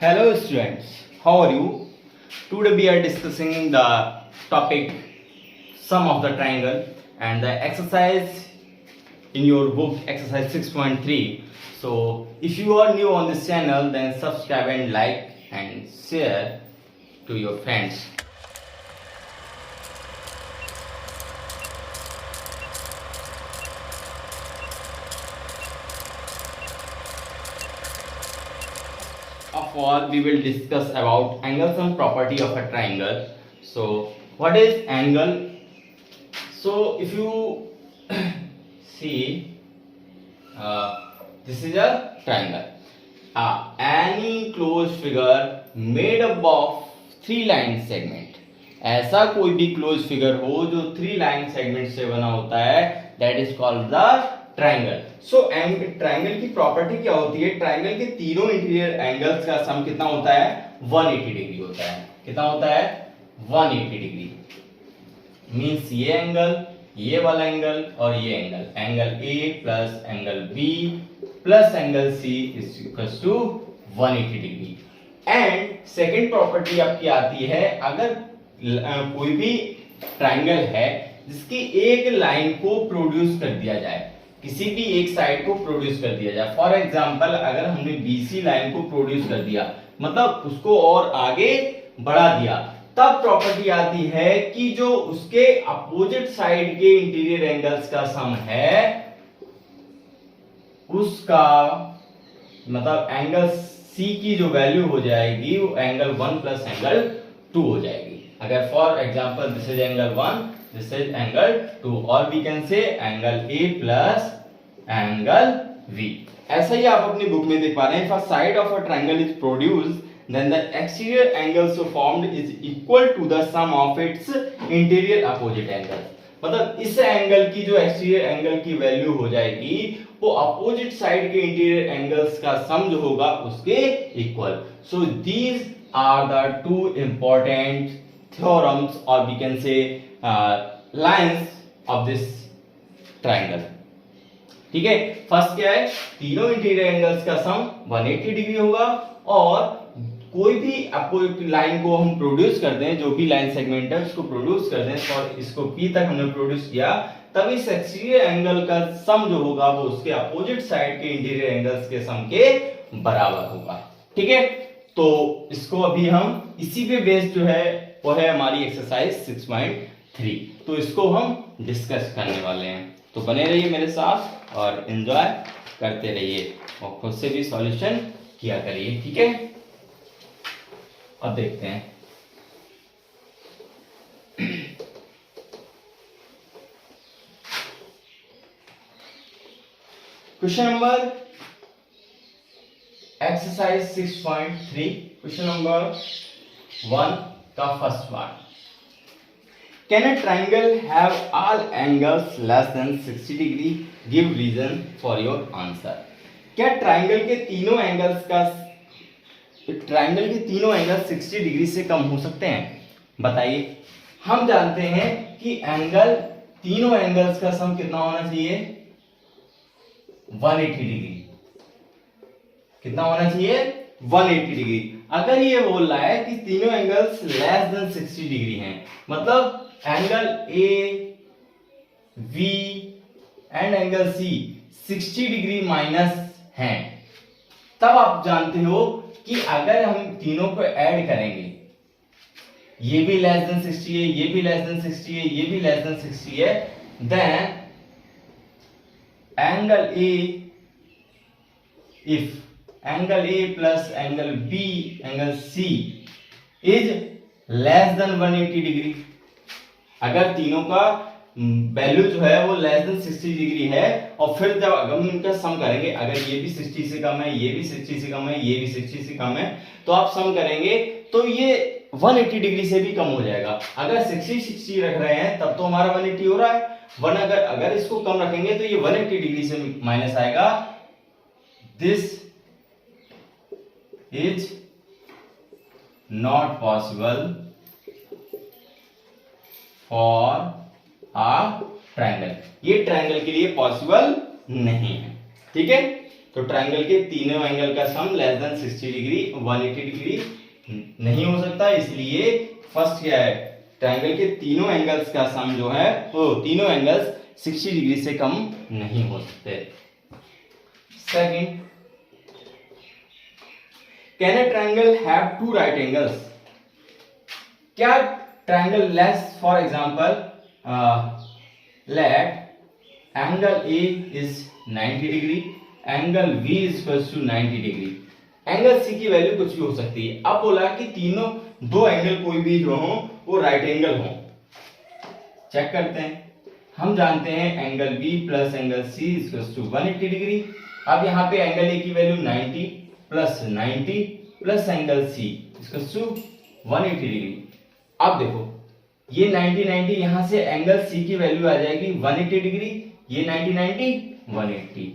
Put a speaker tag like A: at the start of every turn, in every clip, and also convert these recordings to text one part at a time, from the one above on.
A: Hello students, how are you? Today we are discussing the topic sum of the triangle and the exercise in your book exercise 6.3. So if you are new on this channel, then subscribe and like and share to your friends. Of all, we will discuss about angles and property of a triangle. So what is angle? So if you see, this is a triangle. Any closed figure made up of three line segment. ऐसा कोई भी close figure हो जो three line segment से बना होता है, that is called the triangle. So triangle की प्रॉपर्टी क्या होती है? ट्राइंगल के तीनों इंटीरियर एंगल्स का सम कितना होता है? 180 डिग्री होता है. कितना होता है? 180 डिग्री. मींस ये एंगल, ये वाला एंगल और ये angle, angle A plus angle B plus angle C is equal to 180 degree. And second property आपकी आती है, अगर कोई भी ट्राइंगल है जिसकी एक लाइन को प्रोड्यूस कर दिया जाए, किसी भी एक साइड को प्रोड्यूस कर दिया जाए. फॉर एग्जांपल, अगर हमने बीसी लाइन को प्रोड्यूस कर दिया, मतलब उसको और आगे बढ़ा दिया, तब प्रॉपर्टी आती है कि जो उसके अपोजिट साइड के इंटीरियर एंगल्स का सम है, उसका मतलब एंगल सी की जो वैल्यू हो जाएगी वो एंगल 1 प्लस एंगल 2 हो जाएगी. अगर for example this is angle 1, this is angle 2, और we can say angle A plus angle B. ऐसा ही आप अपनी बुक में देख पा रहे हैं. If a side of a triangle is produced, then the exterior angles so formed is equal to the sum of its interior opposite angles. मतलब इस एंगल की जो एक्सटीरियर एंगल की वैल्यू हो जाएगी वो अपोजिट साइड के इंटीरियर एंगल्स का सम जो होगा उसके equal. So these are the two important theorems और we can say lines of this triangle. ठीक है, फर्स्ट क्या है? तीनों इंटीरियर एंगल्स का सम 180 डिग्री होगा, और कोई भी लाइन को हम प्रोड्यूस कर दें, जो भी लाइन सेगमेंट है उसको प्रोड्यूस कर दें, और इसको P तक हमने प्रोड्यूस किया, तब इस एक्सटीरियर एंगल का सम जो होगा वो उसके अपोजिट साइड के इंटीरियर एंगल्स के सम के बराबर होगा. ठीक है, तो इसको अभी हम इसी पे बेस्ड जो है वो है हमारी एक्सरसाइज 6.3. तो इसको हम डिस्कस करने वाले हैं. तो बने रहिए मेरे साथ और एंजॉय करते रहिए और खुद से भी सॉल्यूशन किया करिए. ठीक है, अब देखते हैं. Question number exercise 6.3, question number 1 का first part. Can a triangle have all angles less than 60 degree? Give reason for your answer. क्या ट्राइंगल के तीनों एंगल 60 डिग्री से कम हो सकते हैं? बताइए. हम जानते हैं कि तीनों एंगल्स का सम कितना होना चाहिए? 180 डिग्री. कितना होना चाहिए? 180 डिग्री. अगर ये बोल रहा है कि तीनों एंगल्स लेस देन 60 डिग्री हैं, मतलब angle A, B and angle C 60 degree minus हैं, तब आप जानते हो कि अगर हम तीनों को ऐड करेंगे, ये भी लेस देन 60 है, ये भी लेस देन 60 है, ये भी लेस देन 60 है, then angle A, if angle A plus angle B angle C is less than 180 degree. अगर तीनों का वैल्यू जो है वो लेस देन 60 डिग्री है, और फिर जब हम इनका सम करेंगे, अगर ये भी 60 से कम है, ये भी 60 से कम है, ये भी 60 से कम है, तो आप सम करेंगे तो ये 180 डिग्री से भी कम हो जाएगा. अगर 60 रख रहे हैं तब तो हमारा 180 हो रहा है, वरना अगर इसको कम रखेंगे तो ये 180 डिग्री से माइनस आएगा. This is not possible for uh triangle. ये ट्रायंगल के लिए पॉसिबल नहीं है. ठीक है, तो ट्रायंगल के तीनों एंगल का sum less than 60 degree 180 degree नहीं हो सकता, इसलिए फर्स्ट क्या है, ट्रायंगल के तीनों एंगल्स का सम जो है वो तीनों एंगल्स 60 डिग्री से कम नहीं हो सकते। Second, can a triangle have two right angles? क्या triangle less, for example let angle A is 90 degree, angle B is equals to 90 degree, angle C की वैल्यू कुछ भी हो सकती है। अब बोला कि तीनों दो एंगल कोई भी जो हो वो राइट एंगल हो। चेक करते हैं, हम जानते हैं angle B plus angle C is equals to 180 degree. अब यहाँ पे एंगल A की value 90 plus 90 plus angle C is equals to 180 degree. अब देखो ये 90 90 यहाँ से एंगल C की वैल्यू आ जाएगी 180 डिग्री, ये 90 90 180,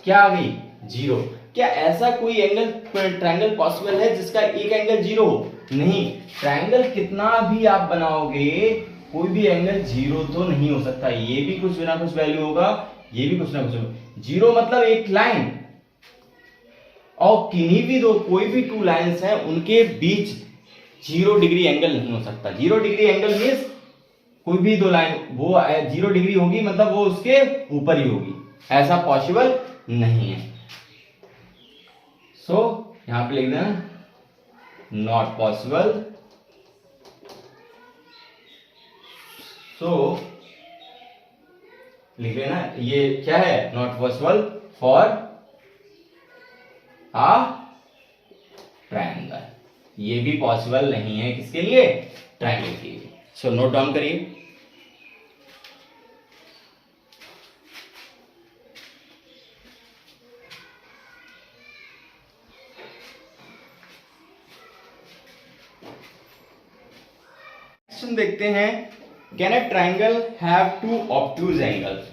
A: क्या आ गई 0। क्या ऐसा कोई एंगल ट्रायंगल पॉसिबल है जिसका एक एंगल 0 हो? नहीं, ट्रायंगल कितना भी आप बनाओगे कोई भी एंगल 0 तो नहीं हो सकता। ये भी कुछ ना कुछ वैल्यू होगा, ये भी कुछ ना कुछ। 0 मतलब एक लाइन, और किन्हीं भी दो कोई भी टू लाइंस हैं उनके बीच 0 डिग्री एंगल नहीं हो सकता। 0 डिग्री एंगल मींस कोई भी दो लाइन वो 0 डिग्री होगी, मतलब वो उसके ऊपर ही होगी, ऐसा पॉसिबल नहीं है। सो यहां पे लिख देना नॉट पॉसिबल। सो लिख लेना ये क्या है, not possible for uh triangle. ये भी पॉसिबल नहीं है किसके लिए, ट्रायंगल के लिए। सो नोट डाउन करिए। क्वेश्चन देखते हैं, can a triangle have two obtuse angles?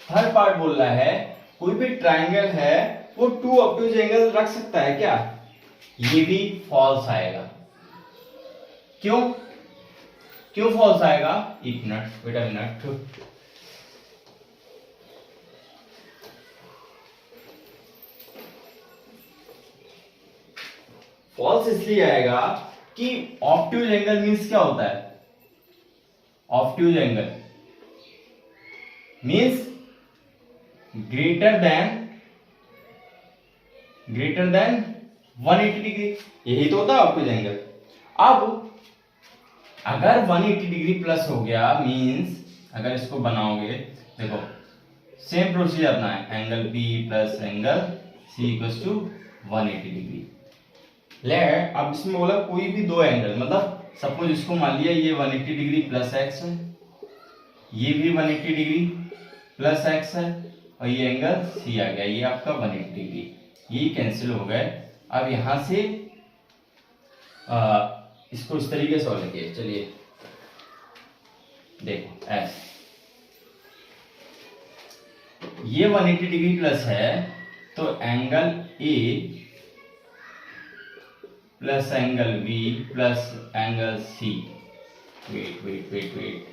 A: हर पार्ट बोल रहा है कोई भी ट्रायंगल है वो टू ऑब्ट्यूज एंगल रख सकता है क्या? ये भी फॉल्स आएगा। क्यों क्यों फॉल्स आएगा? एक मिनट बेटा, मिनट। फॉल्स इसलिए आएगा कि ऑब्ट्यूज एंगल मींस क्या होता है? Obtuse angle means greater than 180 degree, यही तो होता है ऑब्ट्यूज एंगल। अब अगर 180 डिग्री प्लस हो गया मींस अगर इसको बनाओगे, देखो सेम प्रोसीजर अपना है, angle B plus angle C equals to 180 degree. ले अब इसमें बोला कोई भी दो एंगल, मतलब सपोज इसको मान लिया ये 180 डिग्री प्लस x है, ये भी 180 डिग्री प्लस x है, और ये एंगल C आ गया, ये आपका 180 डिग्री, ये कैंसिल हो गए। अब यहां से इसको इस तरीके से और लिखिए, चलिए देखो ऐसे, ये 180 डिग्री प्लस है तो angle A plus angle B plus angle C, wait,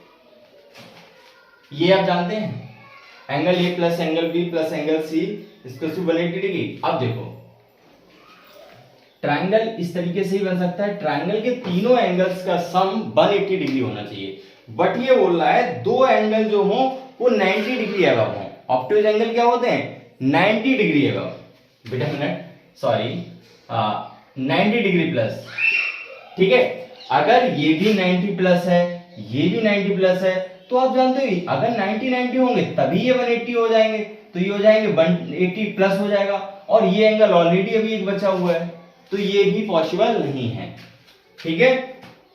A: ये आप जानते हैं angle A plus angle B plus angle C इसको 180 डिग्री। अब देखो ट्रायंगल इस तरीके से ही बन सकता है, ट्रायंगल के तीनों एंगल्स का सम 180 डिग्री होना चाहिए, बट ये बोल रहा है दो एंगल जो हो वो 90 डिग्री अबव हो। ऑब्ट्यूज एंगल क्या होते हैं? 90 डिग्री अबव। बेटा मिनट, सॉरी 90 डिग्री प्लस, ठीक है। अगर ये भी 90 प्लस है, ये भी 90 प्लस है, तो आप जानते हो अगर 90 90 होंगे तभी ये 180 हो जाएंगे, तो ये हो जाएंगे 180 प्लस हो जाएगा, और ये एंगल ऑलरेडी अभी एक बचा हुआ है, तो ये भी पॉसिबल नहीं है, ठीक है।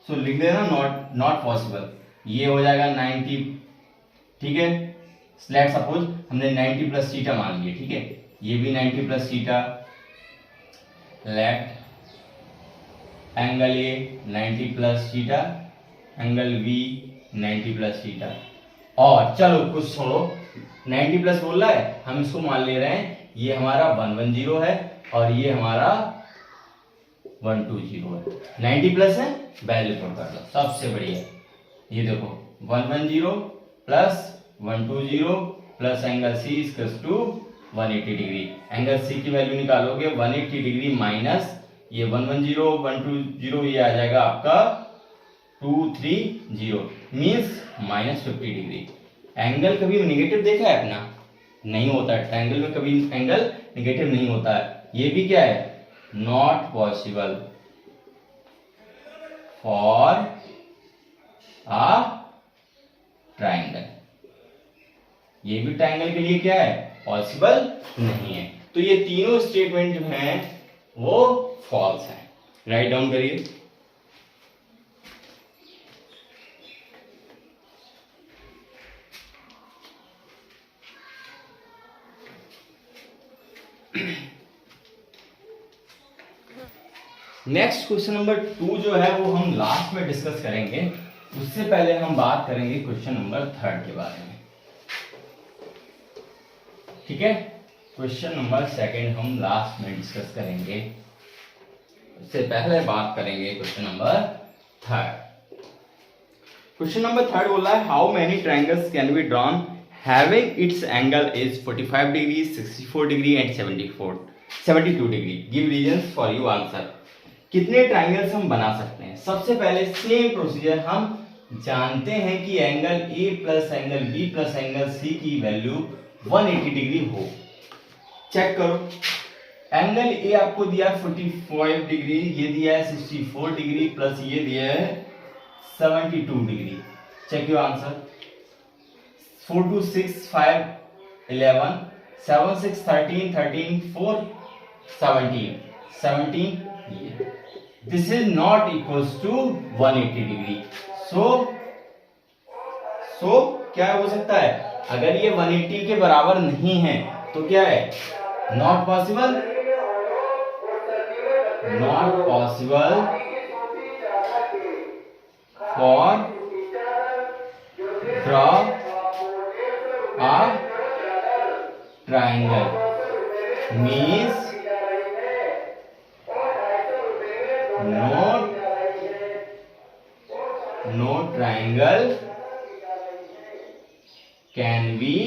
A: सो लिख देना नॉट पॉसिबल, ये हो जाएगा 90, ठीक है। लेट सपोज हमने 90 प्लस थीटा मान लिया, ठीक है, ये भी 90 plus theta, let angle A 90 plus theta, angle B 90 plus theta, और चलो कुछ छोड़ो, 90 प्लस बोल रहा है, हम इसको मान ले रहे हैं ये हमारा 110 है और ये हमारा 120 है। 90 प्लस है, वैल्यू पुट कर लो, सबसे बढ़िया। ये देखो 110 plus 120 plus angle C equals to 180 degree. Angle C की वैल्यू निकालोगे 180 डिग्री माइनस ये 110 120 ये आ जाएगा आपका 230 मीन्स माइनस 50 डिग्री। एंगल कभी नेगेटिव देखा है अपना? नहीं होता है, ट्रायंगल में कभी एंगल नेगेटिव नहीं होता है। ये भी क्या है? Not possible for a triangle. ये भी ट्रायंगल के लिए क्या है? पॉसिबल नहीं है। तो ये तीनों स्टेटमेंट जो हैं वो फॉल्स हैं। राइट डाउन करिए। नेक्स्ट क्वेश्चन नंबर 2 जो है वो हम लास्ट में डिस्कस करेंगे। उससे पहले हम बात करेंगे क्वेश्चन नंबर 3 के बारे में। ठीक है, क्वेश्चन नंबर 2 हम लास्ट में डिस्कस करेंगे। उससे पहले बात करेंगे क्वेश्चन नंबर 3। क्वेश्चन नंबर 3 बोला है how many triangles can be drawn having its angle is 45 degree 64 degree and 72 degree. Give reasons for you answer. कितने ट्रायंगल्स हम बना सकते हैं? सबसे पहले सेम प्रोसीजर, हम जानते हैं कि angle A plus angle B plus angle C की वैल्यू 180 डिग्री हो। चेक करो, एंगल ए आपको दिया है 45 डिग्री, ये दिया है 64 डिग्री प्लस ये दिया है 72 डिग्री। Check your answer. 4 2 6 5 11 7 6 13 13 4 17 ये this is not equals to 180 degree. So क्या हो सकता है? अगर ये 180 के बराबर नहीं है तो क्या है? Not possible for draw a triangle means no triangle can be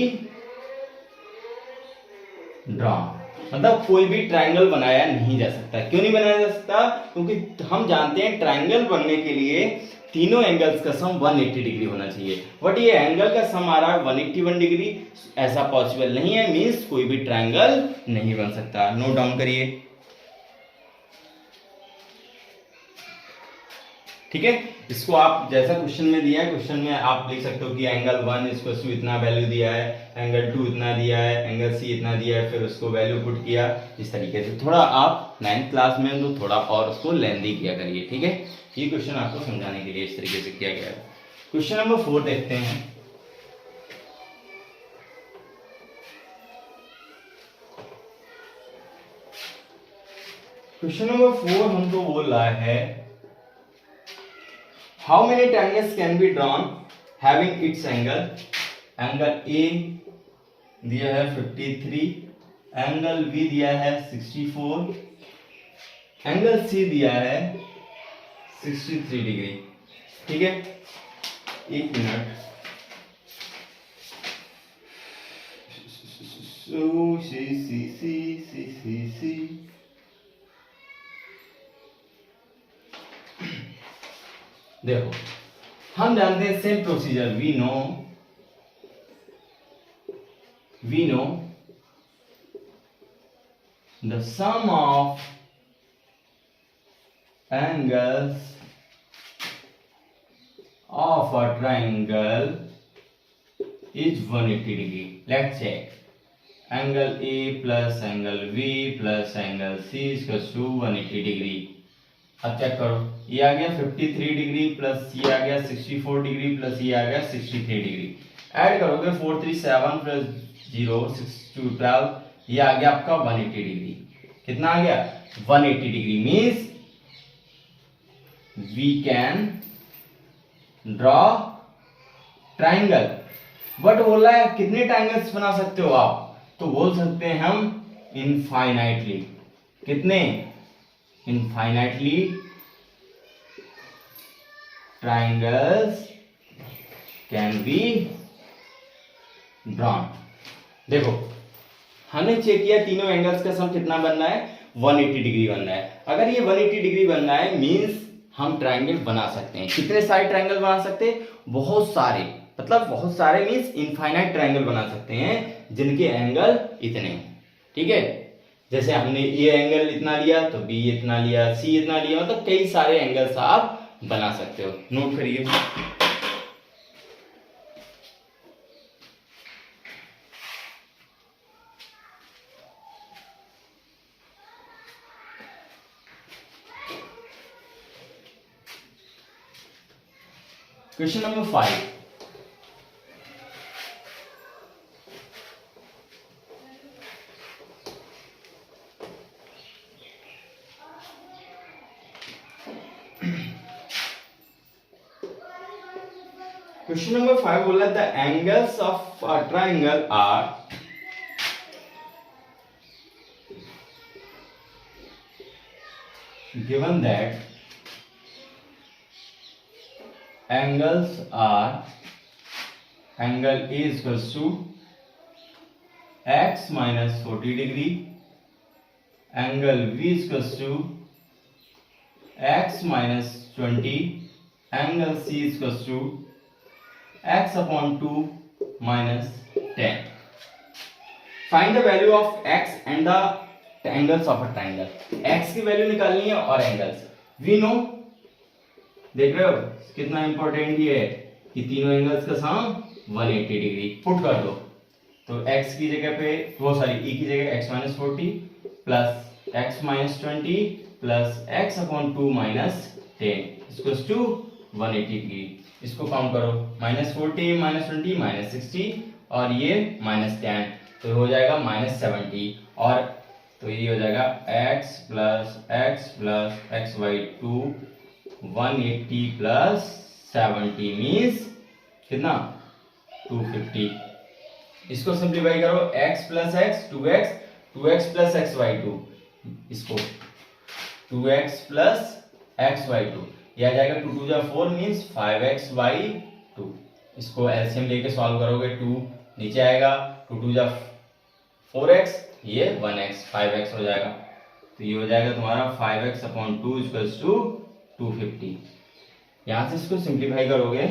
A: drawn। मतलब कोई भी ट्रायंगल बनाया नहीं जा सकता। क्यों नहीं बनाया जा सकता? क्योंकि हम जानते हैं ट्रायंगल बनने के लिए तीनों एंगल्स का सम 180 डिग्री होना चाहिए। बट ये एंगल का सम आ रहा है 181 डिग्री, ऐसा पॉसिबल नहीं है। मींस कोई भी ट्रायंगल नहीं बन सकता। नोट डाउन करिए। ठीक है, इसको आप जैसा क्वेश्चन में दिया है, क्वेश्चन में आप लिख सकते हो कि एंगल 1 इक्वल टू इतना वैल्यू दिया है, एंगल 2 इतना दिया है, एंगल सी इतना दिया है, फिर उसको वैल्यू पुट किया। इस तरीके से थोड़ा आप 9th क्लास में तो थोड़ा और उसको लेंदी किया करिए। ठीक है, ये क्वेश्चन आपको समझाने के लिए इस तरीके से किया गया है। क्वेश्चन नंबर 4 देखते हैं। क्वेश्चन नंबर 4 हमको बोल रहा है how many triangles can be drawn having its angle? Angle A दिया है 53, एंगल B दिया है 64, एंगल C दिया है 63 डिग्री। ठीक है, एक मिनट। सी देखो, हम जानते हैं same procedure. We know the sum of angles of a triangle is 180 degree. Let's check. Angle A plus angle B plus angle C equals to 180 degree. अब चेक करो, ये आ गया 53 डिग्री प्लस ये आ गया 64 डिग्री प्लस ये आ गया 63 degree. Add करोगे 4 3 7 plus 0 6 2 12, ये आ गया आपका 180 डिग्री। कितना आ गया? 180 degree. Means we can draw triangle. But बोला है कितने ट्रायंगल्स बना सकते हो आप? तो बोल सकते हैं हम इनफाइनाइटली। कितने? Infinitely triangles can be drawn। देखो, हमने चेक किया तीनों एंगल्स का सम कितना बन रहा है, 180 डिग्री बन रहा है। अगर ये 180 डिग्री बन रहा है मींस हम ट्रायंगल बना सकते हैं। कितने सारे ट्रायंगल बना सकते हैं, बहुत सारे, मतलब बहुत सारे मींस इनफाइनाइट ट्रायंगल बना सकते हैं जिनके एंगल इतने हैं। ठीक है, जैसे हमने ये एंगल इतना लिया तो बी इतना लिया, सी इतना लिया, मतलब कई सारे एंगल्स आप बना सकते हो। नोट करिए। क्वेश्चन नंबर 5, क्वेश्चन नंबर 5 बोला the angles of a triangle are given that angles are angle A is equals to x minus 40 degree, angle B is equals to x minus 20, angle C is equals to x upon 2 minus 10. Find the value of x and the angles of a triangle. x की value निकालनी है और angles we know, देख रहे हो कितना important ये है कि तीनों एंगल्स का सम 180 डिग्री। पुट कर दो तो x की जगह पे वो सॉरी e की जगह x minus 40 plus x minus 20 plus x upon 2 minus 10 इसको टू 180 डिग्री। इसको काउंट करो, माइनस 40 माइनस 20 माइनस 60 और ये माइनस 10 तो हो जाएगा माइनस 70 और तो ये हो जाएगा x plus x by 2 180 plus 70 means कितना 250। इसको सिंप्लीफाई करो, x plus x 2x plus x by 2, इसको 2x प्लस एक्स बाई 2 यह आ जाएगा 2 2 4 मीन्स 5x बाई 2। इसको एलसीएम लेके सॉल्व करोगे 2 नीचे आएगा, 2 2 4x ये 1x 5x हो जाएगा तो ये हो जाएगा तुम्हारा 5x अपॉन 2 इक्वल्स टू 250। यहां से इसको सिंप्लीफाई करोगे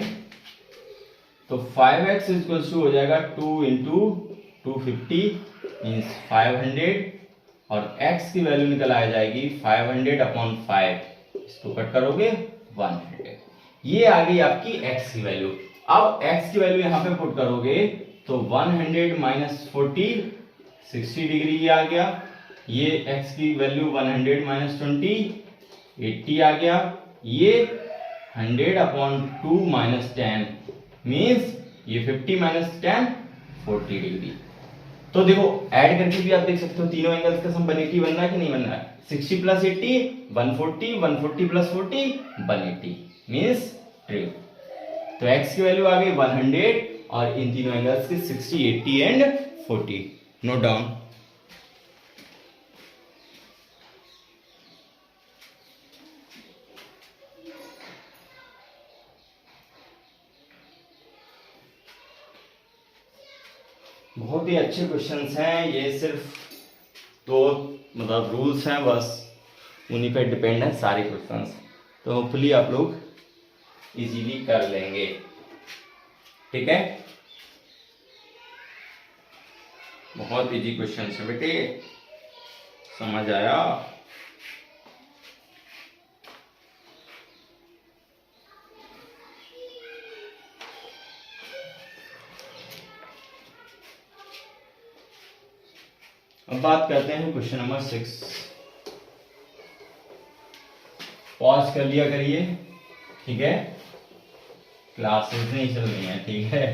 A: तो 5x इक्वल्स टू हो जाएगा 2 इंटू 250 मीन्स 500 और x की वैल्यू निकल आ जाएगी 500 अपॉन 5, इसको कट करोगे 100। ये आ गई आपकी x की वैल्यू। अब x की वैल्यू यहाँ पे पुट करोगे तो 100 माइनस 40 60 डिग्री ये आ गया, ये x की वैल्यू 100 माइनस 20 80 आ गया, ये 100 अपॉन 2 माइनस 10 मीन्स ये 50 माइनस 10 40 डिग्री। तो देखो ऐड करके भी आप देख सकते हो तीनों एंगल्स का सम 180 बन रहा है कि नहीं बन रहा है। 60 प्लस 80 140, 140 प्लस 40 180 मीन्स ट्रू। तो x की वैल्यू आ गई 100 और इन तीनों एंगल्स की 60 80 एंड 40। Note down. बहुत ही अच्छे क्वेश्चंस हैं ये, सिर्फ दो मतलब रूल्स हैं बस उन्हीं पे डिपेंड है सारे क्वेश्चंस, तो होपफुली आप लोग इजीली कर लेंगे। ठीक है, बहुत इजी क्वेश्चन है बेटे, समझ आया। अब बात करते हैं क्वेश्चन नंबर 6। पॉज कर लिया करिए, ठीक है, क्लासेस नहीं चल रही हैं, ठीक है,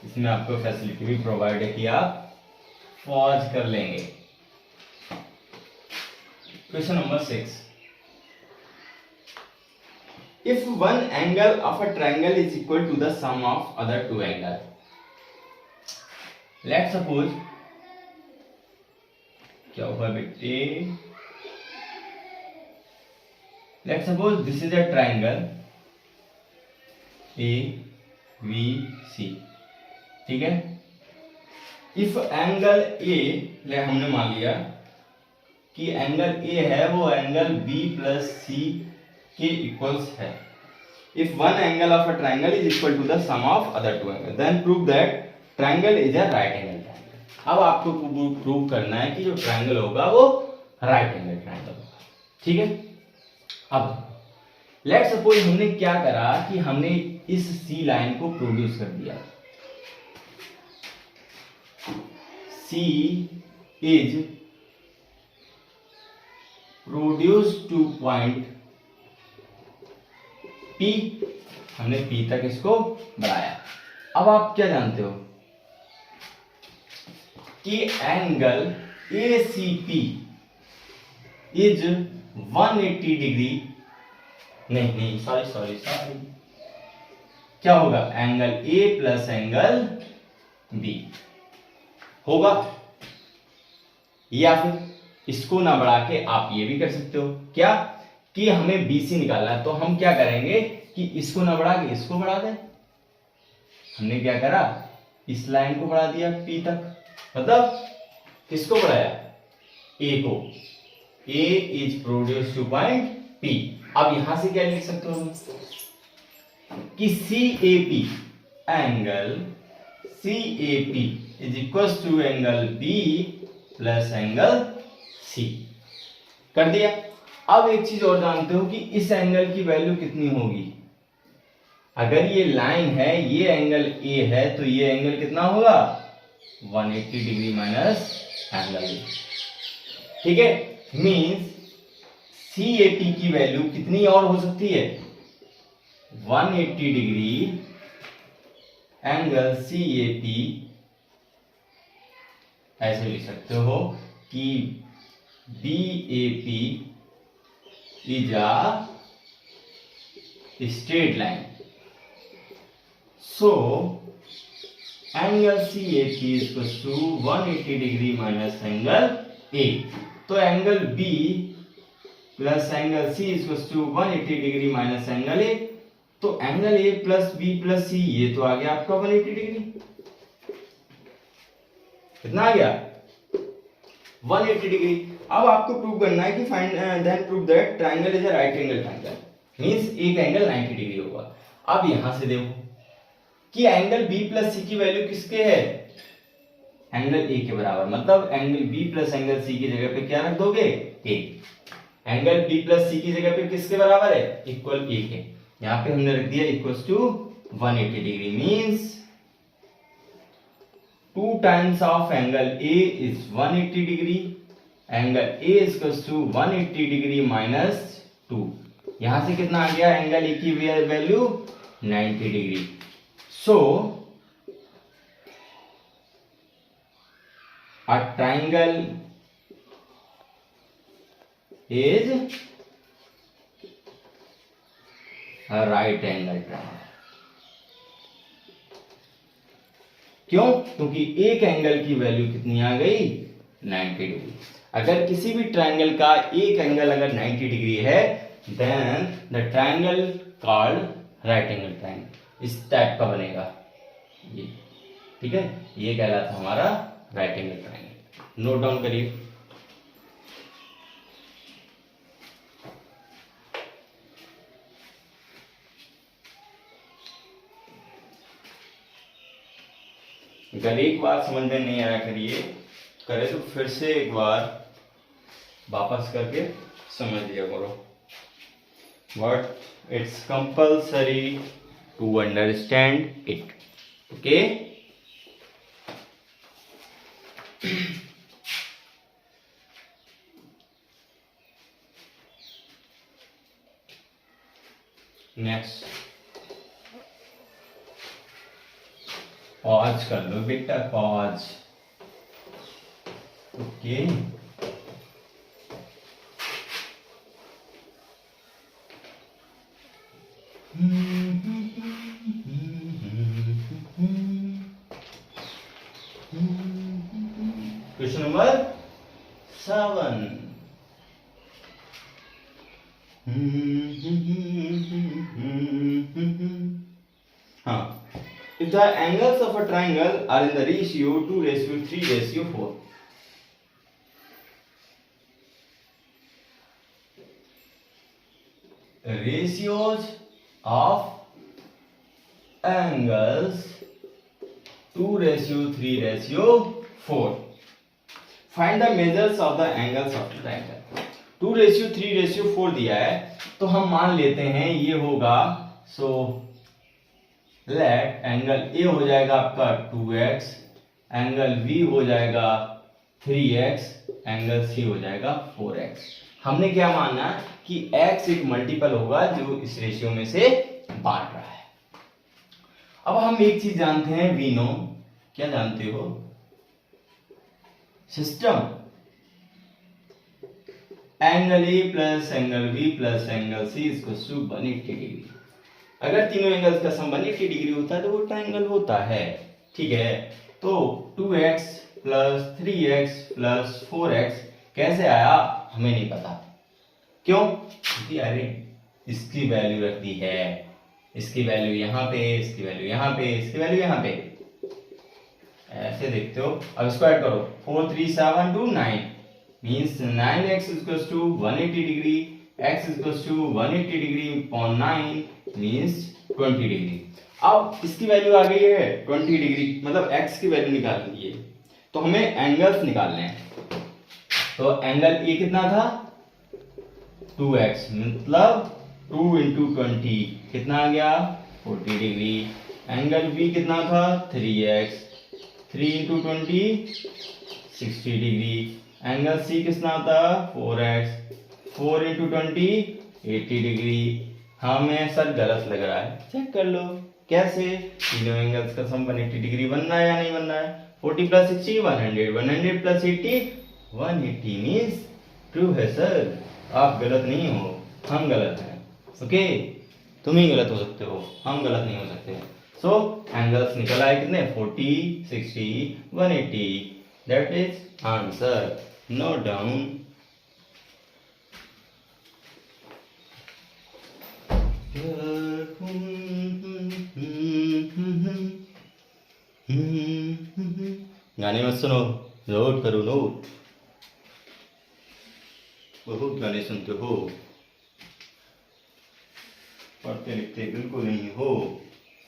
A: इसमें आपको फैसिलिटी भी प्रोवाइड है कि आप पॉज कर लेंगे। Question number 6, if one angle of a triangle is equal to the sum of other two angle, let's suppose क्या हुआ बेटे, let's suppose this is a triangle A B C, ठीक है, इफ एंगल ए, हमने मान लिया कि एंगल ए है वो एंगल बी प्लस सी के इक्वल्स है। If one angle of a triangle is equal to the sum of other two angle then prove that triangle is a right angle triangle. अब आपको प्रूव करना है कि जो ट्राइंगल होगा वो राइट एंगल ट्राइंगल होगा। ठीक है, अब लेट सपोज हमने क्या करा कि हमने इस सी लाइन को प्रोड्यूस कर दिया। C is produce to point P, हमने P तक इसको बढ़ाया। अब आप क्या जानते हो कि एंगल ACP इज 180 डिग्री, नहीं सॉरी क्या होगा, angle A plus angle B होगा। या फिर इसको ना बढ़ा के आप ये भी कर सकते हो क्या कि हमें BC निकालना है, तो हम क्या करेंगे कि इसको ना बढ़ा के इसको बढ़ा दें। हमने क्या करा, इस लाइन को बढ़ा दिया P तक, मतलब किसको बढ़ाया, A को। A is produce to point P। अब यहां से क्या लिख सकते हो कि CAP angle CAP is equal to angle B plus angle C। कर दिया। अब एक चीज और जानते हो कि इस एंगल की वैल्यू कितनी होगी। अगर ये लाइन है, ये एंगल A है, तो ये एंगल कितना होगा, 180 डिग्री माइनस एंगल A। ठीक है, मींस CAP की वैल्यू कितनी और हो सकती है, 180 डिग्री एंगल CAP। ऐसे लिख सकते हो कि BAP is a straight line, so angle CAP is equal to 180 degree minus angle A। तो angle B plus angle C is equal to 180 degree minus angle A। तो angle A plus B plus C ये तो आ गया आपका 180 degree. कितना आ गया, 180 degree. अब आपको प्रूव करना है कि find then prove that triangle is a right angle triangle, means एक एंगल 90 डिग्री होगा। अब यहां से देखो कि एंगल B प्लस C की वैल्यू किसके है, एंगल A के बराबर, मतलब angle B plus angle C की जगह पे क्या रख दोगे, A। Angle B plus C की जगह पे किसके बराबर है, इक्वल A के। यहां पे हमने रख दिया equal to 180 degree, means 2 times of angle A is 180 degree, angle A is equal to 180 degree minus 2। यहां से कितना आ गया, एंगल A की value 90 degree. So a triangle is a right angle triangle। क्यों, क्योंकि एक एंगल की वैल्यू कितनी आ गई, 90 डिग्री। अगर किसी भी ट्रायंगल का एक एंगल अगर 90 डिग्री है, then the triangle called right angle triangle. इस टाइप का बनेगा ये। ठीक है, ये कहलाता है हमारा right angle triangle. Note down करिए। अगर एक बार समझ में नहीं आया करे तो फिर से एक बार वापस करके समझ लिया करो। But it's compulsory to understand it. Okay, next pause कर लो बेटा, पॉज। Okay, question number 7। हाँ, if if the angles of a triangle are in the ratio 2:3:4. Ratios of angles 2:3:4. Find the measures of the angles of the triangle. 2:3:4 दिया है, तो हम मान लेते हैं ये होगा, सो लेट एंगल ए हो जाएगा आपका 2x, एंगल बी हो जाएगा 3x, एंगल सी हो जाएगा 4x। हमने क्या माना कि x एक मल्टीपल होगा जो इस रेशियो में से बांट रहा है। अब हम एक चीज जानते हैं, वी नो, क्या जानते हो? System angle A plus angle B plus angle C equals to 180 degree. अगर तीनों एंगल्स का सम 180 डिग्री होता है तो वो ट्रायंगल होता है, ठीक है। तो 2x plus 3x plus 4x कैसे आया हमें नहीं पता। क्यों? क्योंकि अरे इसकी वैल्यू रख दी है, इसकी वैल्यू यहाँ पे, इसकी वैल्यू यहाँ पे, इसकी वैल्यू यहाँ पे, ऐसे देखते हो। अब स्क्वायर करो, 4 3 7 2 9 means 9x equals to 180 degree, x equals to 180 degree upon 9 means 20 degree. अब इसकी वैल्यू आ गई है 20 डिग्री, मतलब x की वैल्यू निकालनी है, तो हमें एंगल्स निकालने हैं। तो एंगल ए कितना था? 2x, मतलब 2 इंटू 20 कितना आ गया? 40 डिग्री। एंगल बी कितना था? 3x, 3 into 20 60 degree. एंगल सी कितना था? 4x, 4 into 20 80 degree. हमें सर गलत लग रहा है, चेक कर लो कैसे। तीनों एंगल्स का सम 180 डिग्री बनना है या नहीं बनना है? 40 प्लस 60 100, 100 प्लस 80 180 मीन्स ट्रू है सर। आप गलत नहीं हो, हम गलत हैं, ओके। तुम ही गलत हो सकते हो, हम गलत नहीं हो सकते। सो एंगल्स निकल आए कितने? 40 60 180, that is answer. Note down. गाने मत सुनो, नोट करो, नोट। बहुत गाने सुनते हो, पढ़ते लिखते बिल्कुल नहीं हो।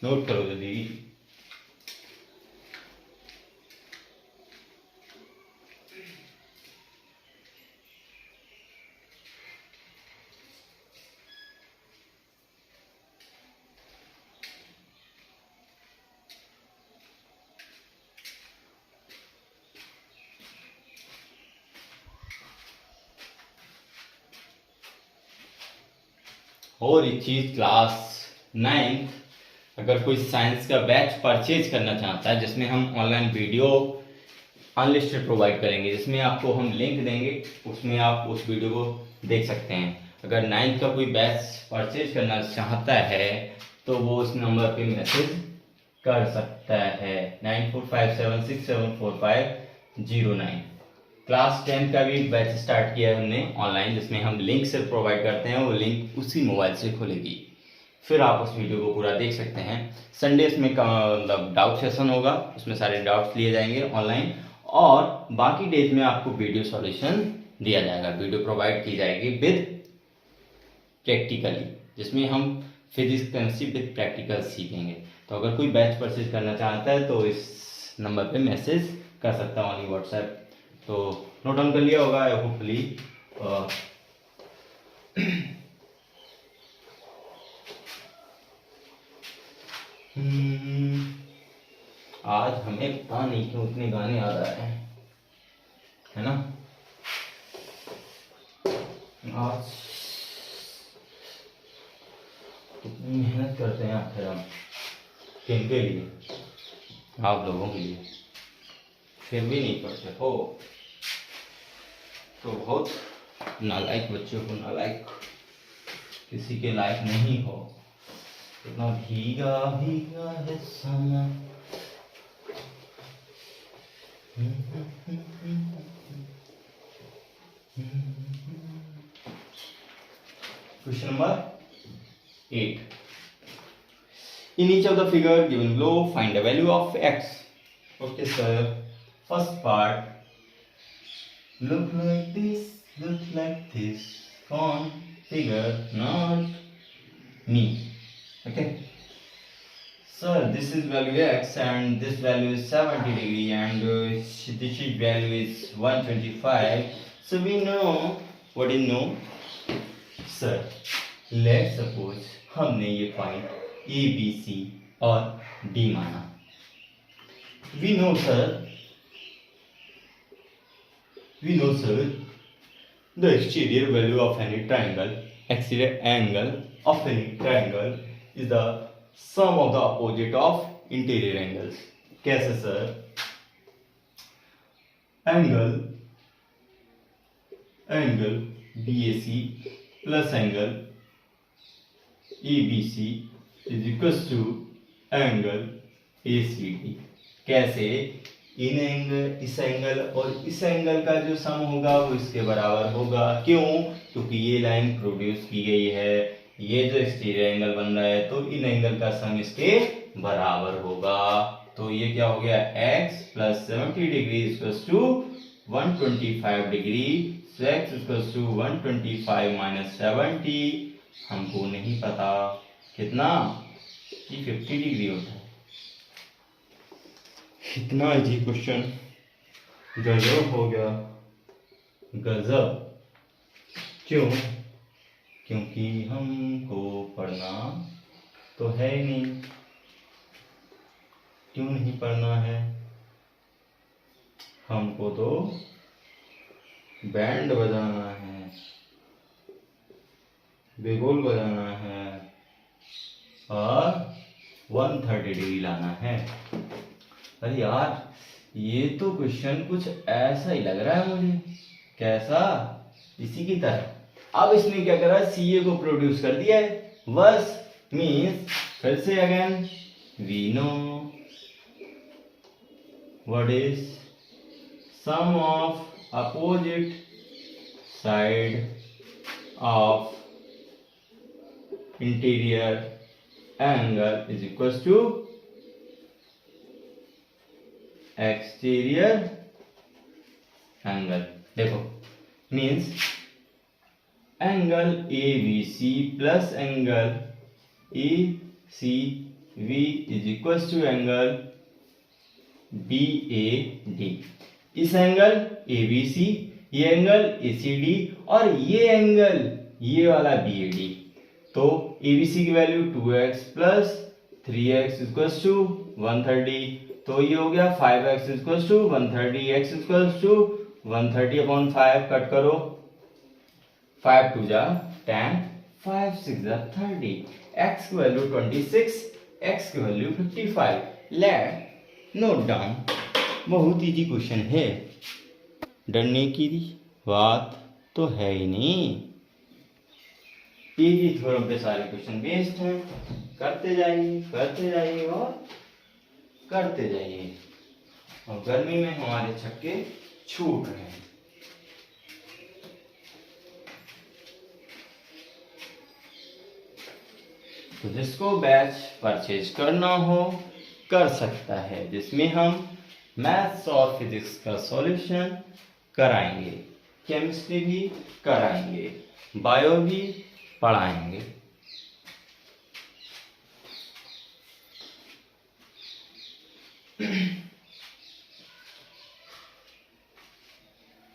A: नोट करो जल्दी। और एक चीज, क्लास 9th अगर कोई साइंस का बैच परचेज करना चाहता है, जिसमें हम ऑनलाइन वीडियो अनलिस्टेड प्रोवाइड करेंगे, जिसमें आपको हम लिंक देंगे, उसमें आप उस वीडियो को देख सकते हैं। अगर 9th का कोई बैच परचेज करना चाहता है तो वो उस नंबर पे मैसेज कर सकता है, 9457674509। क्लास 10 का भी बैच स्टार्ट किया है हमने ऑनलाइन, जिसमें हम लिंक से प्रोवाइड करते हैं, वो लिंक उसी मोबाइल से खुलेगी, फिर आप उस वीडियो को पूरा देख सकते हैं। संडेज में मतलब डाउट सेशन होगा, उसमें सारे डाउट्स लिए जाएंगे ऑनलाइन, और बाकी डेज में आपको वीडियो सॉल्यूशन दिया जाएगा, वीडियो प्रोवाइड की जाएगी विद प्रैक्टिकली, जिसमें हम फिजिक्स केमिस्ट्री विद प्रैक्टिकल सीखेंगे। तो अगर कोई बैच परचेज करना चाहता है तो इस नंबर पे मैसेज कर सकता हूँ ऑन व्हाट्सएप। तो नोट डाउन कर लिया होगा होपफुली। आज हमें पता नहीं क्यों इतने गाने याद आ रहे हैं, है ना। आज कितनी मेहनत करते हैं आखिर हम, किनके लिए? आप लोगों के लिए, फिर भी नहीं पढ़ते हो तो बहुत नालायक बच्चों को, नालायक किसी के लायक नहीं हो। इतना भीगा भीगा है समा। Question number 8। In each of the figure given below, find the value of x. Okay, sir. First part. Look like this. Font, figure, not me. Okay. Sir, this is value x and this value is 70 degree and this value is 125. So we know what is no. Sir, let's suppose हमने ये point A, B, C और D माना. We know sir, the exterior value of any triangle, exterior angle of any triangle is the sum of the opposite of interior angles. कैसे sir? Angle BAC plus angle ABC is equals to angle ACD. कैसे? इन angle, इस angle और इस angle का जो सम होगा वो इसके बराबर होगा. क्यों? क्योंकि ये लाइन प्रोड्यूस की गई है, ये जो एक्सटीरियर एंगल बन रहा है तो इन एंगल का सम इसके बराबर होगा. तो ये क्या हो गया? x plus 70 degree equals to 125 degree. So x equals to 125 minus 70. हमको नहीं पता कितना, कि 50 डिग्री होता है. इतना इजी क्वेश्चन, गजब हो गया, गजब. क्यों? क्योंकि हमको पढ़ना तो है ही नहीं. क्यों नहीं पढ़ना है? हमको तो बैंड बजाना है, बेगोल बजाना है और 130 डिग्री लाना है. अरे यार, ये तो क्वेश्चन कुछ ऐसा ही लग रहा है मुझे. कैसा? इसी की तरह. अब इसने क्या करा? CA को प्रोड्यूस कर दिया है. बस मीन्स, फिर से again, we know what is sum of opposite side of interior angle is equal to exterior angle. देखो, means angle ABC plus angle ACV is equal to angle BAD. इस angle ABC, ये angle ACD और ये angle, ये वाला BAD. तो ABC की value 2x plus 3x equal to 130. तो ये हो गया 5x equal to 130. x equal to 130/5. Cut करो, 5 2 जा 10, 5 6 जा 30. x की वैल्यू 26, x की वैल्यू 55. Let note down. बहुत इजी क्वेश्चन है, डरने की बात तो है ही नहीं. इजी थ्योरम पे सारे क्वेश्चन बेस्ड हैं. करते जाइए और करते जाइए. और गर्मी में हमारे छक्के छूट रहे हैं. तो जिसको बैच परचेज करना हो कर सकता है, जिसमें हम मैथ्स और फिजिक्स का सॉल्यूशन कराएंगे, केमिस्ट्री भी कराएंगे, बायो भी पढ़ाएंगे.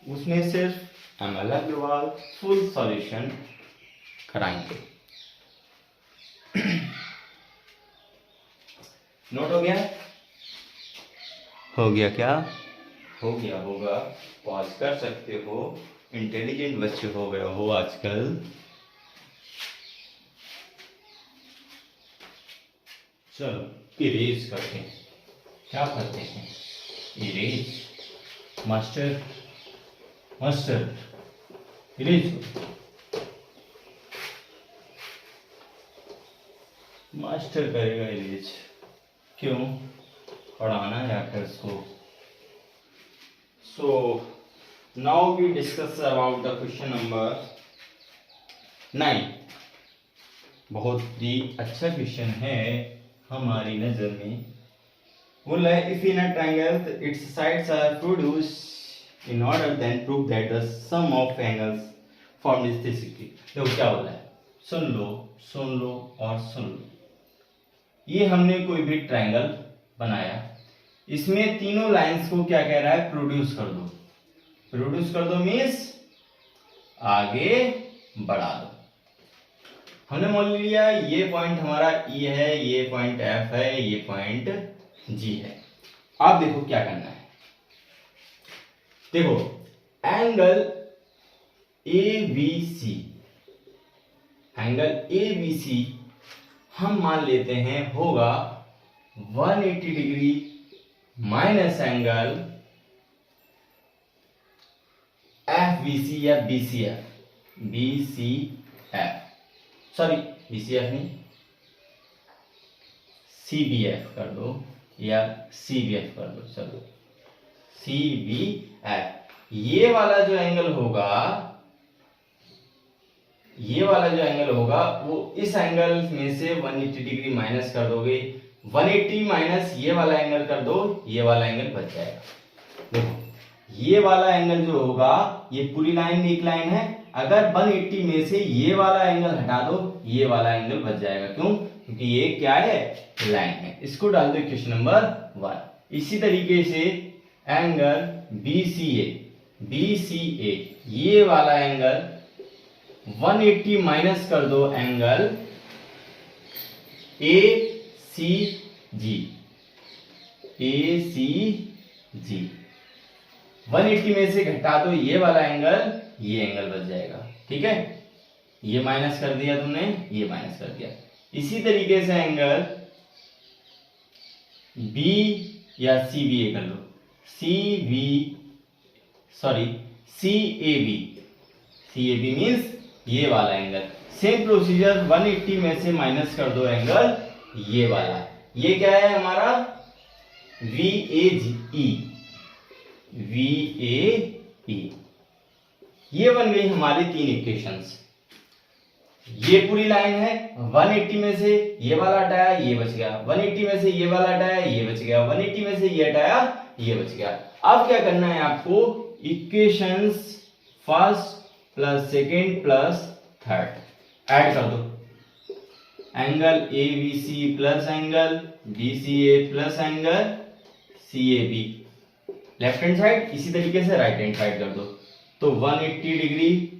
A: उसमें सिर्फ ML अग्रवाल फुल सॉल्यूशन कराएंगे. नोट हो गया? हो गया क्या? हो गया होगा. पॉज कर सकते हो. इंटेलिजेंट बच्चे हो गए हो आजकल. चलो इरेज करते हैं. क्या करते हैं? इरेज. Master erase. मास्टर करेगा इरेज. क्यों? पढ़ाना है आखिर इसको. So now we discuss about the question number 9. बहुत ही अच्छा क्वेश्चन है. हमारी नजर में बोला है if in a triangle its sides are produced in order then prove that the sum of angles formed is 360। देखो क्या बोला है, सुन लो और सुन लो। ये हमने कोई भी ट्रायंगल बनाया, इसमें तीनों लाइंस को क्या कह रहा है, प्रोड्यूस कर दो। प्रोड्यूस कर दो मीन्स आगे बढ़ा दो। हमने मान लिया ये पॉइंट हमारा E है, ये पॉइंट F है, ये पॉइंट G है। अब देखो क्या करना है, देखो एंगल ABC, एंगल ABC हम मान लेते हैं होगा 180 डिग्री माइनस एंगल FBC या BCF, सॉरी BCF नहीं, CBF कर दो या CBF कर दो, चलो CBF। ये वाला जो एंगल होगा, ये वाला जो एंगल होगा वो इस एंगल में से 180 डिग्री माइनस कर दोगे, 180 माइनस ये वाला एंगल कर दो, ये वाला एंगल बच जाएगा। देखो ये वाला एंगल जो होगा, ये पूरी लाइन एक लाइन है, अगर 180 में से ये वाला एंगल हटा दो, ये वाला एंगल बच जाएगा। क्यों? क्योंकि ये क्या है, लाइन है। इसको डाल दो इक्वेशन नंबर 1। इसी तरीके से एंगल BCA, ये वाला एंगल 180 माइनस कर दो एंगल ACG, 180 में से घटा दो ये वाला एंगल, ये एंगल बच जाएगा। ठीक है, ये माइनस कर दिया तुमने, ये माइनस कर दिया। इसी तरीके से एंगल B या CBA कर लो, CAB मीन्स ये वाला एंगल। सेम प्रोसीजर 180 में से माइनस कर दो एंगल ये वाला, ये क्या है हमारा VAE, ये बन गई हमारी 3 इक्वेशंस। ये पूरी लाइन है, 180 में से ये वाला हटाया, ये बच गया, 180 में से ये वाला हटाया, ये बच गया, 180 में से ये हटाया, ये बच गया। अब क्या करना है आपको, equations first plus second plus third add कर दो। Angle ABC plus angle BCA plus angle CAB left hand side, इसी तरीके से राइट हैंड साइड कर दो। तो 180 degree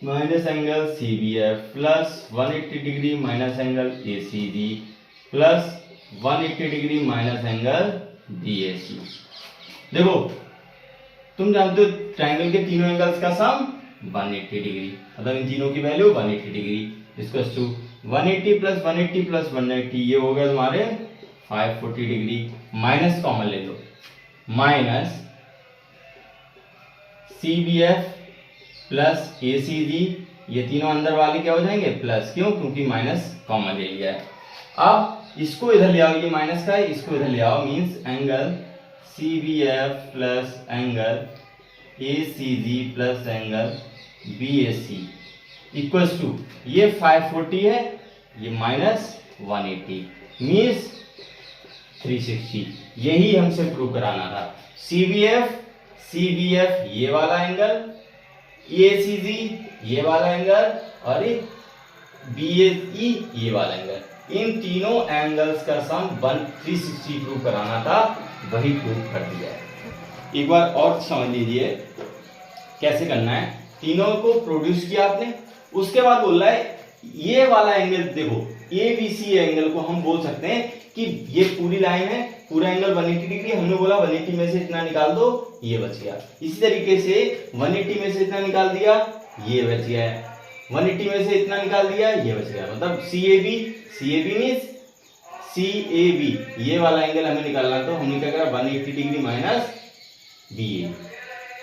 A: minus angle CBF plus 180 degree minus angle ACG plus 180 degree minus angle BAC। देखो तुम जानते हो ट्रायंगल के तीनों एंगल्स का सम 180 डिग्री, मतलब इन तीनों की value 180 degree. Equals to 180 plus 180 plus 180, ये हो गया तुम्हारे 540 डिग्री। माइनस कॉमन ले लो, माइनस CBF प्लस ACG, ये तीनों अंदर वाले क्या हो जाएंगे प्लस, क्यों? क्योंकि माइनस कॉमन ले लिया है। अब इसको इधर ले आओ, ये माइनस का है, इसको इधर ले आओ, means angle CBF plus angle ACG plus angle BAC equals to, ये 540 है, ये माइनस 180 मींस 360। यही हमसे प्रूव कराना था। CBF ये वाला एंगल, ACG ये वाला एंगल और BAE ये वाला एंगल, इन तीनों एंगल्स का सम 360 प्रूव कराना था, वही प्रूव कर दिया है। एक बार और समझ लीजिए कैसे करना है। तीनों को प्रोड्यूस किया आपने, उसके बाद बोल रहा है ये वाला एंगल, देखो ABC एंगल को हम बोल सकते हैं कि ये पूरी लाइन है, पूरा एंगल 180 डिग्री, हमने बोला 180 में से इतना निकाल दो, ये बच गया। इसी तरीके से 180 में से इतना निकाल दिया, ये बच गया, 180 में से इतना निकाल दिया, ये बच गया। मतलब CAB मींस CAB ये वाला एंगल हमें निकालना, तो हमने क्या करा 180 डिग्री माइनस BA।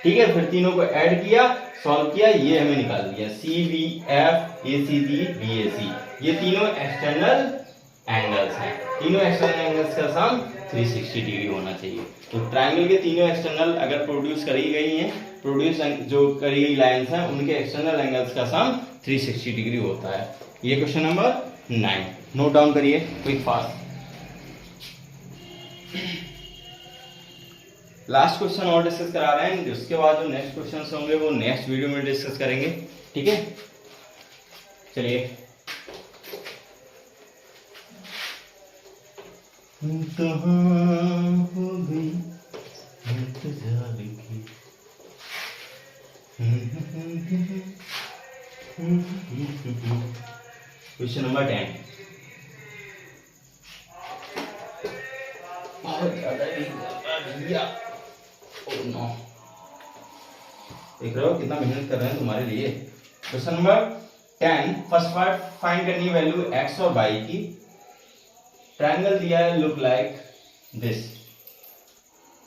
A: ठीक है, फिर तीनों को ऐड किया, सॉल्व किया, ये हमें निकाल दिया CBF ACG BAC, ये तीनों एक्सटर्नल एंगल्स हैं। तीनों एक्सटर्नल एंगल्स का सम 360 डिग्री होना चाहिए। तो ट्रायंगल के तीनों एक्सटर्नल अगर प्रोड्यूस करी गई हैं, जो करी गई लाइंस हैं, उनके एक्सटर्नल एंगल्स का सम 360 डिग्री होता है। ये क्वेश्चन नंबर 9। नोट डाउन करिए क्विक फास्ट। लास्ट क्वेश्चन और डिस्कस करा रहे हैं, उसके बाद जो नेक्स्ट क्वेश्चन होंगे वो नेक्स्ट वीडियो में डिस्कस करेंगे, ठीक है। चलिए, कहाँ हो गई इंतजार की। Question number 10। बहुत ज्यादा भैया, ओह नो, देख रहे हो कितना मेहनत कर रहे हैं तुम्हारे लिए। Question number 10, first part, find करनी वैल्यू x और y की। ट्रायंगल दिया है लुक लाइक दिस,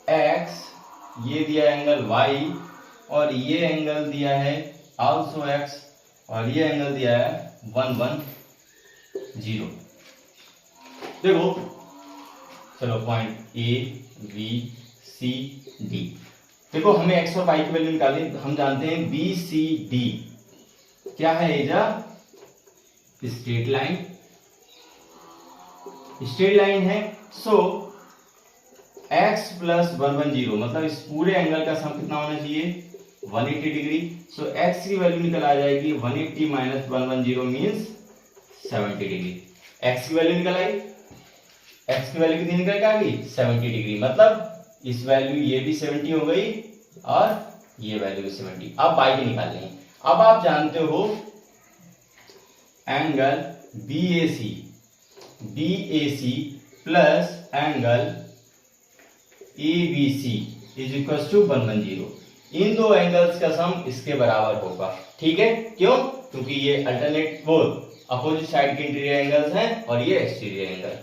A: x ये दिया एंगल y और ये एंगल दिया है आल्सो x और ये एंगल दिया है 110। देखो, चलो point A B C D, देखो हमें x और y की वैल्यू निकालनी, हम जानते हैं B C D क्या है, एजा स्ट्रेट लाइन, स्ट्रेट लाइन है। सो x प्लस 110 मतलब इस पूरे एंगल का सम कितना होना चाहिए, 180 डिग्री। सो x की वैल्यू निकल आ जाएगी 180 माइनस 110 मीन्स 70 डिग्री। x की वैल्यू निकल आई, x की वैल्यू कितनी निकल के आ गई, 70 डिग्री। मतलब इस वैल्यू ये भी 70 हो गई और ये वैल्यू भी 70। अब y की निकालनी है। अब आप जानते हो angle BAC plus angle ABC is equal to 110। इन दो एंगल्स का सम इसके बराबर होगा, ठीक है। क्यों, क्योंकि ये अल्टरनेट वो अपोजिट साइड के इंटीरियर एंगल्स हैं और ये एक्सटीरियर एंगल।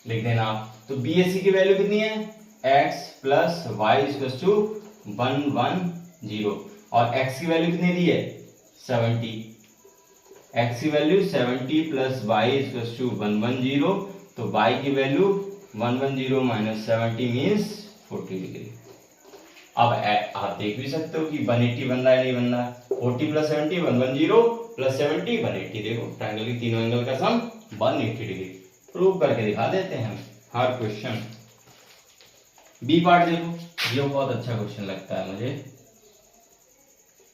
A: लिख देना आप। तो BAC की वैल्यू कितनी है, x plus y equal to 110 और x की वैल्यू कितनी दी है, 70। x की value 70 plus y equal to 110, तो y की वैल्यू 110 माइनस 70 मीन्स 40 डिग्री। अब आप देख भी सकते हो कि 180 बन रहा है नहीं बन रहा, 40 प्लस 70 110 प्लस 70 180। देखो ट्रायंगल की तीनों एंगल का सम 180 डिग्री। प्रूव करके दिखा देते हैं हर क्वेश्चन। बी पार्ट देखो, ये बहुत अच्छा क्वेश्चन लगता है मुझे,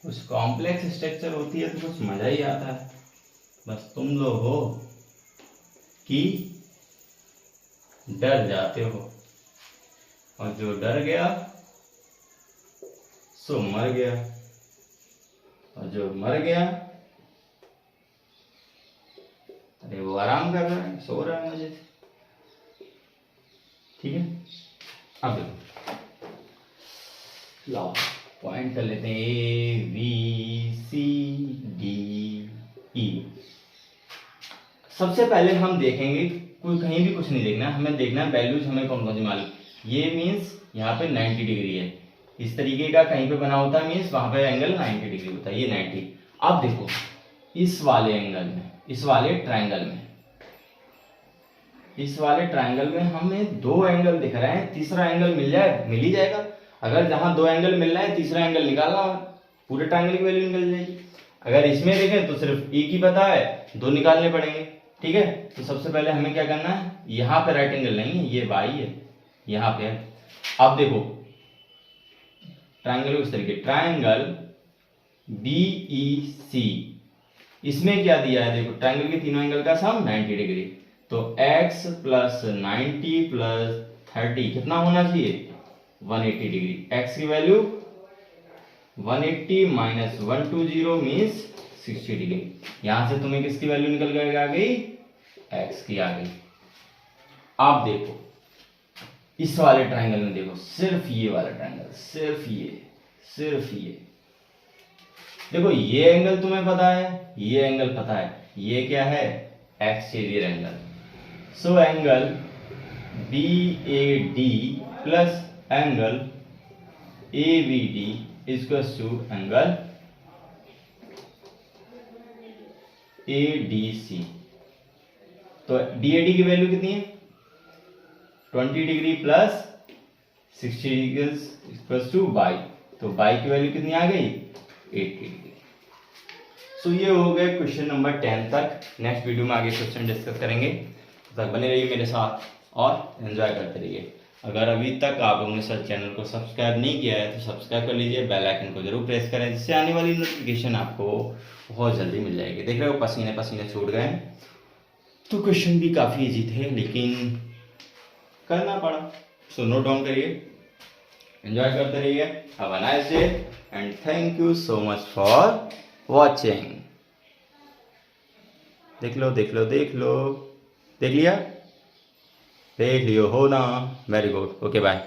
A: कुछ कॉम्प्लेक्स स्ट्रक्चर होती है तो कुछ मजा ही आता है। बस तुम लोग हो कि डर जाते हो, और जो डर गया सो मर गया, और जो मर गया अरे वो आराम कर रहा है, सो रहा है मजे से, ठीक है। अब देखो, लाओ पॉइंट कर लेते हैं A B C D E। सबसे पहले हम देखेंगे, कोई कहीं भी कुछ नहीं देखना है, हमें देखना है वैल्यूज हमें कौन कौन सी मालूम। ये मीन्स यहाँ पे 90 डिग्री है, इस तरीके का कहीं पे बना होता है मीन्स वहां पे एंगल 90 डिग्री होता है, ये 90। अब देखो इस वाले एंगल में, इस वाले ट्रायंगल में, इस वाले ट्रायंगल में हमें दो एंगल दिख रहे हैं, तीसरा एंगल मिल ही जाएगा। अगर जहां दो एंगल मिल रहा है तीसरा एंगल निकालना है, पूरे ट्रायंगल की वैल्यू निकल जाएगी। अगर इसमें देखें तो सिर्फ एक ही पता है, दो निकालने पड़ेंगे, ठीक है। तो सबसे पहले हमें क्या करना है, यहाँ पे राइट एंगल नहीं है, ये वाई है, यहाँ पे है। अब देखो ट्रायंगल इस तरीके, ट्रायंगल BEC, इसमें क्या दिया है, देखो ट्रायंगल के तीनों एंगल का सम 90 डिग्री। तो x प्लस 90 प्लस 30 कितना होना चाहिए, 180 डिग्री। x की वैल्यू 180 माइनस 120 मीन्स 60 डिग्री। यहां से तुम्हें किसकी वैल्यू निकल कर आ गई, x की आ गई। आप देखो इस वाले ट्रायंगल में देखो, सिर्फ ये वाला ट्रायंगल, सिर्फ ये देखो, ये एंगल तुम्हें पता है, ये एंगल पता है, ये क्या है, exterior angle. So angle BAD plus angle ABD equals to angle ADC। तो DAD की वैल्यू कितनी है, 20 degree plus 60 degree equals to y। तो y की वैल्यू कितनी आ गई, 80 डिग्री। सो ये हो गए क्वेश्चन नंबर 10 तक। नेक्स्ट वीडियो में आगे क्वेश्चन डिस्कस करेंगे, तब बने रहिए मेरे साथ और एंजॉय करते रहिए। अगर अभी तक आप लोगों ने सर चैनल को सब्सक्राइब नहीं किया है तो सब्सक्राइब कर लीजिए, बेल आइकन को जरूर प्रेस करें, जिससे आने वाली नोटिफिकेशन आपको बहुत जल्दी मिल जाएगी। देख रहे हो पसीने पसीने छूट गए। तो क्वेश्चन भी काफ़ी इजी थे लेकिन करना पड़ा। सो नोट डाउन करिए, एंजॉय करते रहिए। Have a nice day and thank you so much for watching. देख लो देख लो देख लो, देख लिया, देख लियो हो ना। Very good, okay bye.